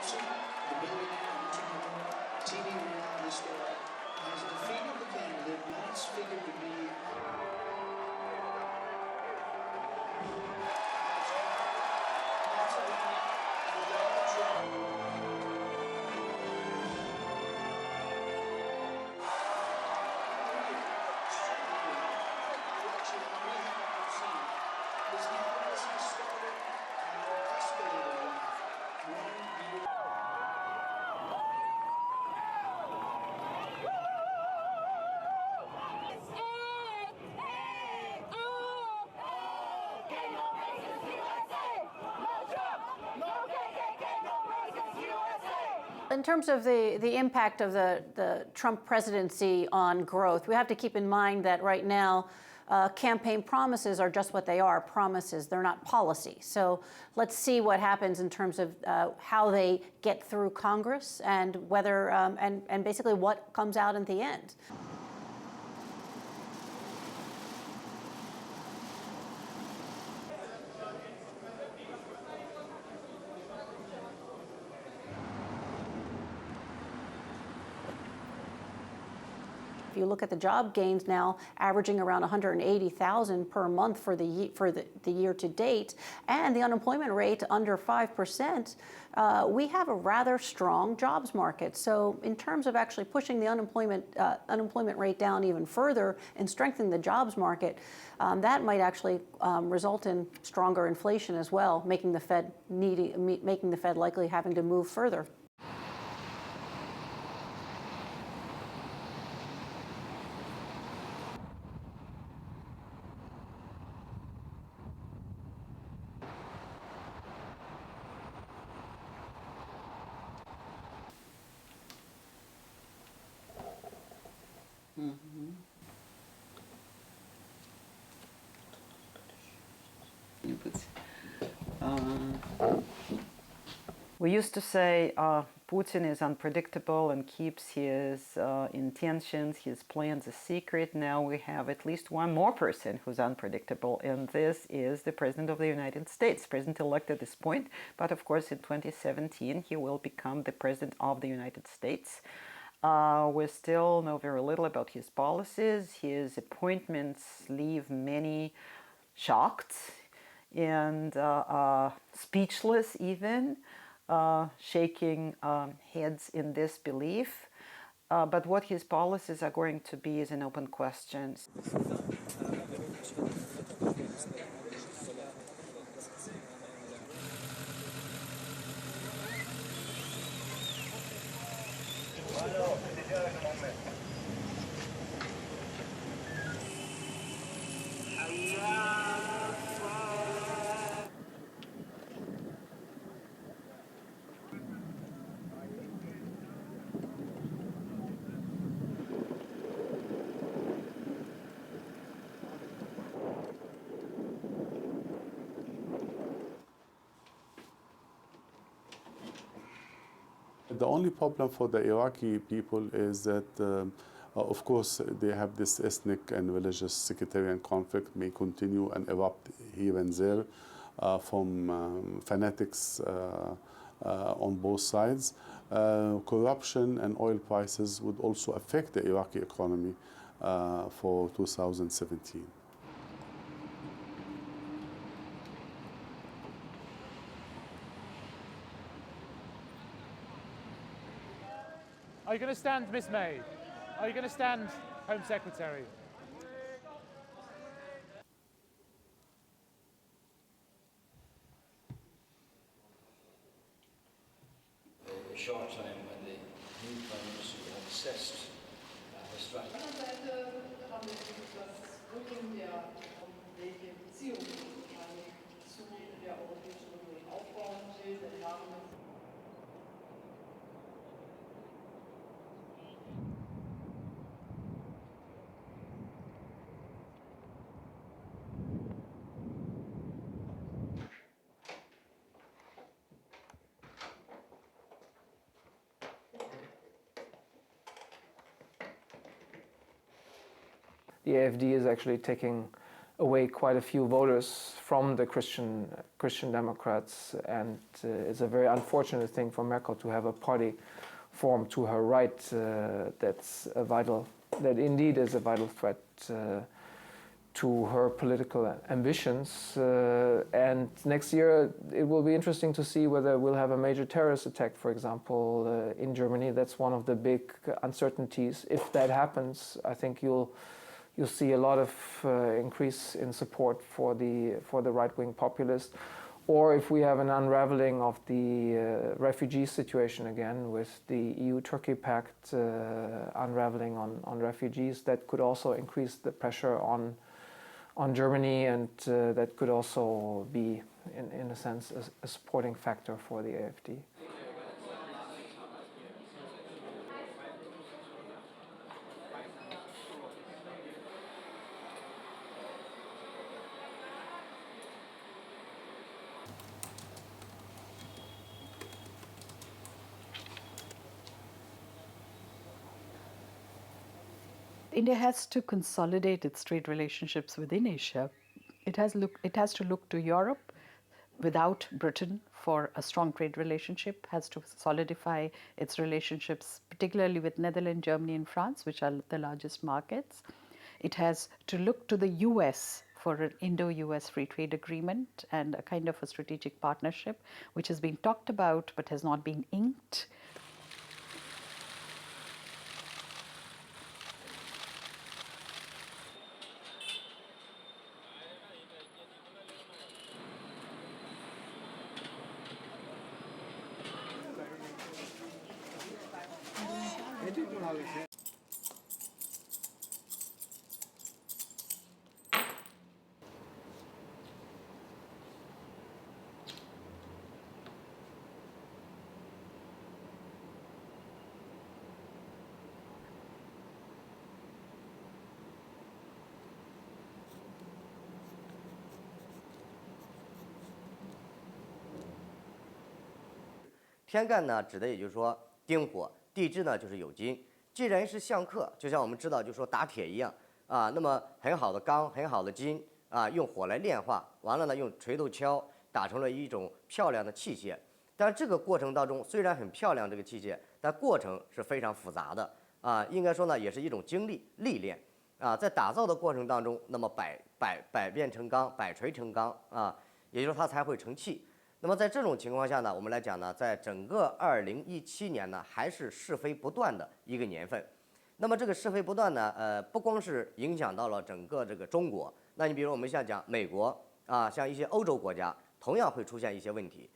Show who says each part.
Speaker 1: Richardson, the billionaire TV reality star, has defeated the candidate once figured to be
Speaker 2: In terms of the impact of the Trump presidency on growth, we have to keep in mind that right now campaign promises are just what they are, promises. They're not policy. So let's see what happens in terms of how they get through Congress and whether and basically what comes out in the end. If you look at the job gains now, averaging around 180,000 per month for the year to date, and the unemployment rate under 5%, we have a rather strong jobs market. So in terms of actually pushing the unemployment rate down even further and strengthening the jobs market, that might actually result in stronger inflation as well, making the Fed likely having to move further.
Speaker 3: We used to say Putin is unpredictable and keeps his intentions, his plans a secret. Now we have at least one more person who's unpredictable, and this is the President of the United States, President-elect at this point. But of course, in 2017, he will become the President of the United States. We still know very little about his policies. His appointments leave many shocked and speechless even, shaking heads in disbelief. But what his policies are going to be is an open question.
Speaker 4: The only problem for the Iraqi people is that, of course, they have this ethnic and religious sectarian conflict may continue and erupt here and there from fanatics on both sides. Corruption and oil prices would also affect the Iraqi economy for 2017.
Speaker 5: Are you going to stand, Miss May? Are you going to stand, Home Secretary?
Speaker 1: A short time when the new Prime Minister will have assessed his strategy.
Speaker 6: The AfD is actually taking away quite a few voters from the Christian Democrats, and it's a very unfortunate thing for Merkel to have a party formed to her right that indeed is a vital threat to her political ambitions. And next year it will be interesting to see whether we'll have a major terrorist attack, for example, in Germany. That's one of the big uncertainties. If that happens, I think you'll see a lot of increase in support for the right-wing populists. Or if we have an unraveling of the refugee situation again, with the EU-Turkey pact unraveling on refugees, that could also increase the pressure on Germany, and that could also be, in a sense, a supporting factor for the AfD.
Speaker 7: India has to consolidate its trade relationships within Asia. It has to look to Europe without Britain for a strong trade relationship, has to solidify its relationships, particularly with Netherlands, Germany, and France, which are the largest markets. It has to look to the US for an Indo-US free trade agreement and a kind of a strategic partnership, which has been talked about but has not been inked.
Speaker 8: 天干呢，指的也就是说丁火，地支呢就是酉金。既然是相克，就像我们知道，就说打铁一样啊，那么很好的钢，很好的金啊，用火来炼化，完了呢用锤头敲打成了一种漂亮的器械。但是这个过程当中，虽然很漂亮这个器械，但过程是非常复杂的啊，应该说呢也是一种经历历练啊，在打造的过程当中，那么百变成钢，百锤成钢啊，也就是说它才会成器。那么在这种情况下呢，我们来讲呢，在整个2017年呢，还是是非不断的一个年份。那么这个是非不断呢，不光是影响到了整个这个中国，那你比如我们像讲美国啊，像一些欧洲国家，同样会出现一些问题。